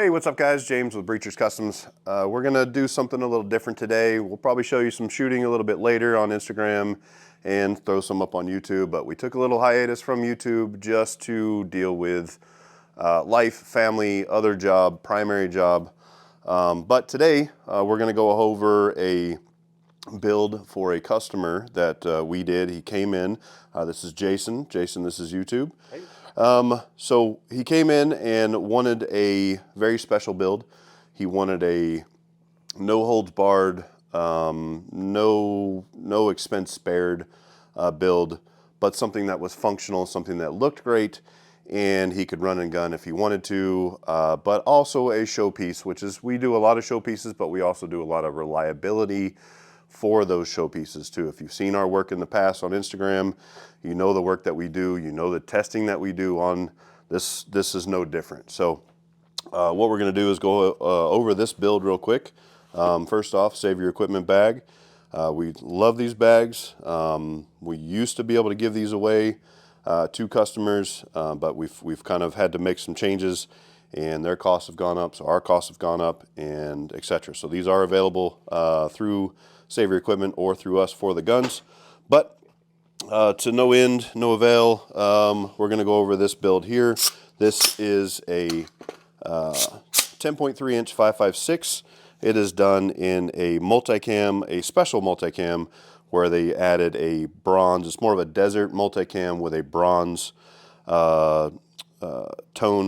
Hey, what's up guys? James with Breachers Customs. We're gonna do something a little different today. We'll probably show you some shooting a little bit later on Instagram and throw some up on YouTube, but we took a little hiatus from YouTube just to deal with life, family, other job, primary job. But today we're gonna go over a build for a customer that we did. He came in, this is Jason. Jason, this is YouTube. Hey. So he came in and wanted a very special build. He wanted a no holds barred, no expense spared build, but something that was functional, something that looked great, and he could run and gun if he wanted to, but also a showpiece, which is, we do a lot of showpieces, but we also do a lot of reliability for those showpieces too. If you've seen our work in the past on Instagram, you know the work that we do, you know the testing that we do on this. This is no different. So what we're going to do is go over this build real quick. First off, save your equipment bag. We love these bags. We used to be able to give these away to customers, but we've kind of had to make some changes, and their costs have gone up, so our costs have gone up, and etc. So these are available through Save Your Equipment or through us for the guns. But to no end, no avail, we're going to go over this build here. This is a 10.3 inch 5.56. It is done in a multicam, a special multicam, where they added a bronze. It's more of a desert multicam with a bronze tone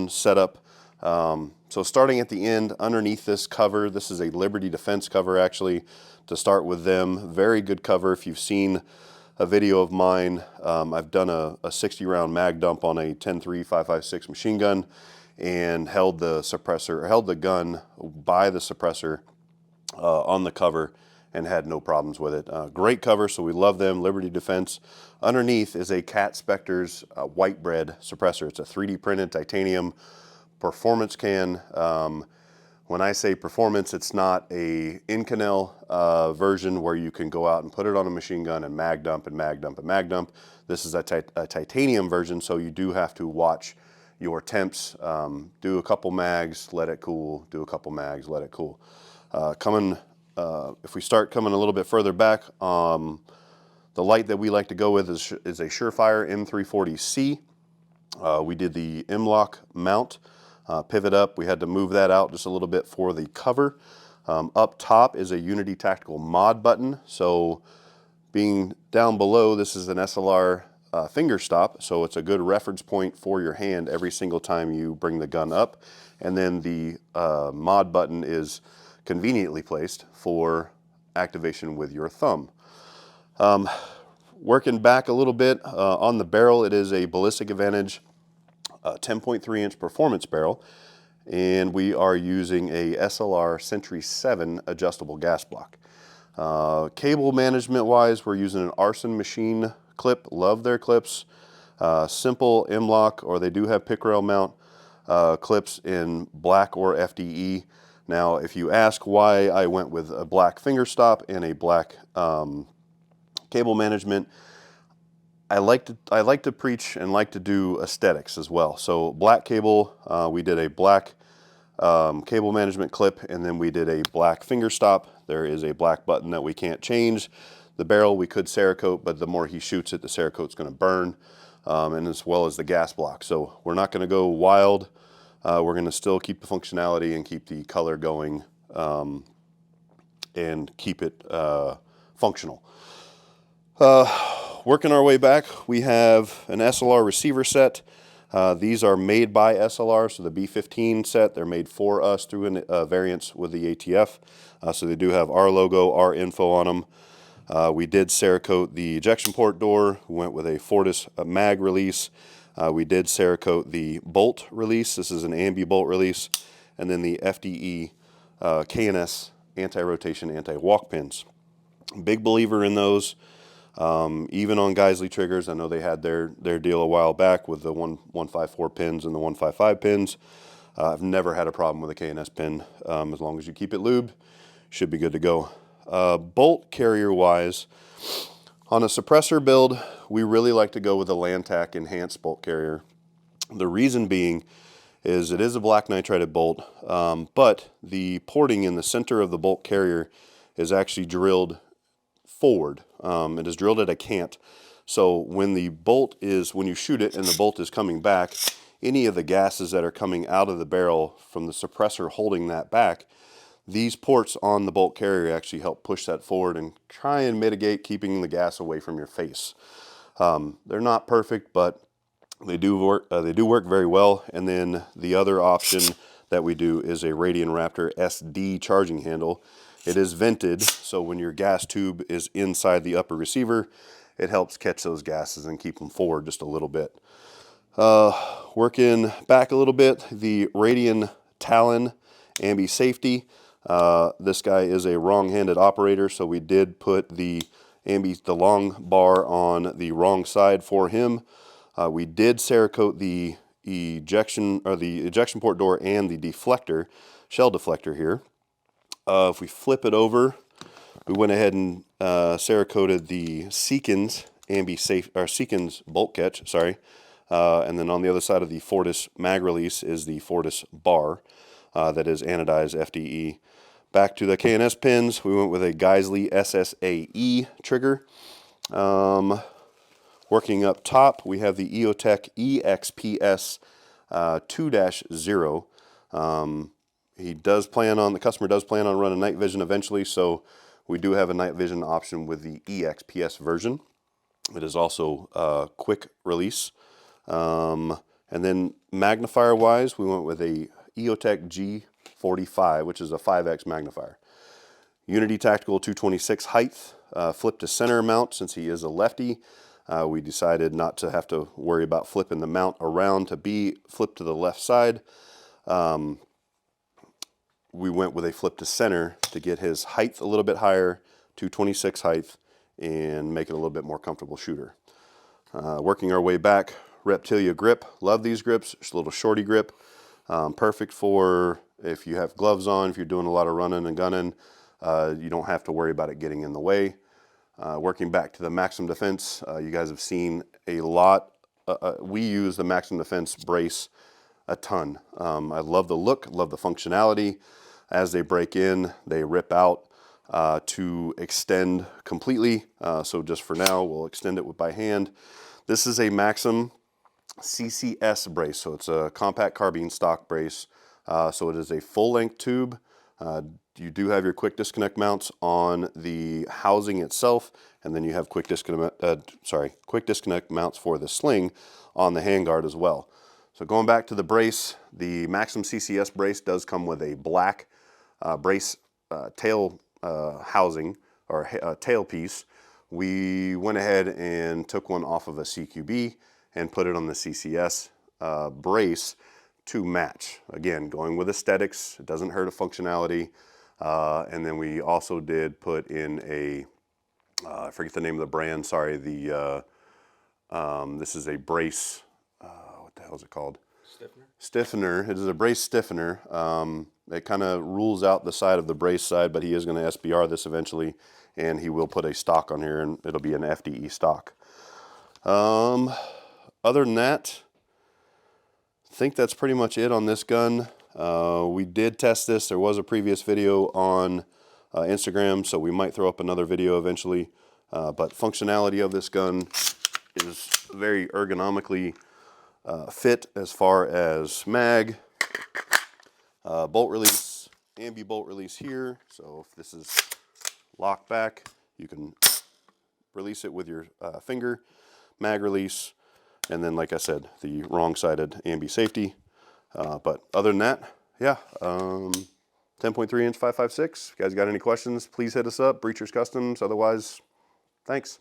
setup. So starting at the end, underneath this cover, this is a Liberty Defense cover actually, to start with them. Very good cover. If you've seen a video of mine, I've done a 60 round mag dump on a 10.3 5.56 machine gun and held the suppressor, held the gun by the suppressor on the cover and had no problems with it. Great cover, so we love them, Liberty Defense. Underneath is a Cat Spectre's white bread suppressor. It's a 3D printed titanium performance can. When I say performance, it's not a Inconel version where you can go out and put it on a machine gun and mag dump and mag dump and mag dump. This is a titanium version, so you do have to watch your temps. Do a couple mags, let it cool. Do a couple mags, let it cool. If we start coming a little bit further back, the light that we like to go with is a Surefire M340C. We did the M-LOK mount. Pivot up, we had to move that out just a little bit for the cover. Up top is a Unity Tactical mod button. So being down below, this is an SLR finger stop, so it's a good reference point for your hand every single time you bring the gun up. And then the mod button is conveniently placed for activation with your thumb. Working back a little bit on the barrel, it is a Ballistic Advantage 10.3 inch performance barrel, and we are using a SLR Sentry 7 adjustable gas block. Cable management wise, we're using an Arson machine clip. Love their clips. Simple M-LOK, or they do have Pickerel mount clips in black or FDE. Now if you ask why I went with a black finger stop and a black cable management, I like to preach and like to do aesthetics as well. So black cable, we did a black cable management clip, and then we did a black finger stop. There is a black button that we can't change. The barrel we could Cerakote, but the more he shoots it, the Cerakote's going to burn, and as well as the gas block. So we're not going to go wild. We're going to still keep the functionality and keep the color going, and keep it functional. Working our way back, we have an SLR receiver set. These are made by SLR, so the B15 set, they're made for us through a variants with the ATF. So they do have our logo, our info on them. We did Cerakote the ejection port door. We went with a Fortis mag release. We did Cerakote the bolt release. This is an ambi bolt release. And then the FDE KNS anti-rotation, anti-walk pins. Big believer in those. Even on Geisley triggers, I know they had their deal a while back with the 154 pins and the 155 pins. I've never had a problem with a KNS pin. As long as you keep it lubed, should be good to go. Bolt carrier wise, on a suppressor build, we really like to go with a Lantac enhanced bolt carrier. The reason being is it is a black nitrided bolt, but the porting in the center of the bolt carrier is actually drilled forward. It is drilled at a cant. So when when you shoot it and the bolt is coming back, any of the gases that are coming out of the barrel from the suppressor holding that back, these ports on the bolt carrier actually help push that forward and try and mitigate keeping the gas away from your face. They're not perfect, but they do work. They do work very well. And then the other option that we do is a Radian Raptor SD charging handle. It is vented, so when your gas tube is inside the upper receiver, it helps catch those gases and keep them forward just a little bit. Working back a little bit, the Radian Talon Ambi Safety. This guy is a wrong-handed operator, so we did put the long bar on the wrong side for him. We did Cerakote the ejection port door and the deflector, shell deflector here. If we flip it over, we went ahead and Cerakoted the Seekins Seekins bolt catch, sorry. And then on the other side of the Fortis mag release is the Fortis bar that is anodized FDE. Back to the K&S pins, we went with a Geisley SSAE trigger. Working up top, we have the EOTech EXPS 2-0. The customer does plan on running night vision eventually, so we do have a night vision option with the EXPS version. It is also quick release. And then magnifier wise, we went with a EOTech G45, which is a 5X magnifier. Unity Tactical 226 height, flip to center mount. Since he is a lefty, we decided not to have to worry about flipping the mount around to be flipped to the left side. We went with a flip to center to get his height a little bit higher, 226 height, and make it a little bit more comfortable shooter. Working our way back, Reptilia grip. Love these grips. It's a little shorty grip. Perfect for if you have gloves on, if you're doing a lot of running and gunning. You don't have to worry about it getting in the way. Working back to the Maximum Defense, you guys have seen a lot. We use the Maximum Defense brace a ton. I love the look, love the functionality. As they break in, they rip out to extend completely. So just for now, we'll extend it by hand. This is a Maxim CCS brace, so it's a compact carbine stock brace. So it is a full-length tube. You do have your quick disconnect mounts on the housing itself, and then you have quick disconnect mounts for the sling on the handguard as well. So going back to the brace, the Maxim CCS brace does come with a black brace tail housing or tail piece. We went ahead and took one off of a CQB and put it on the CCS brace to match. Again, going with aesthetics, it doesn't hurt a functionality. And then we also did put in a, I forget the name of the brand, sorry, this is a brace, what the hell is it called? Stiffener. Stiffener. It is a brace stiffener. It kind of rules out the side of the brace side, but he is going to SBR this eventually, and he will put a stock on here, and it'll be an FDE stock. Other than that, I think that's pretty much it on this gun. We did test this. There was a previous video on Instagram, so we might throw up another video eventually. But functionality of this gun is very ergonomically fit as far as mag, bolt release, ambi bolt release here. So if this is locked back, you can release it with your finger, mag release, and then like I said, the wrong-sided ambi safety. But other than that, yeah, 10.3 inch 5.56. If you guys got any questions, please hit us up, Breachers Customs. Otherwise, thanks.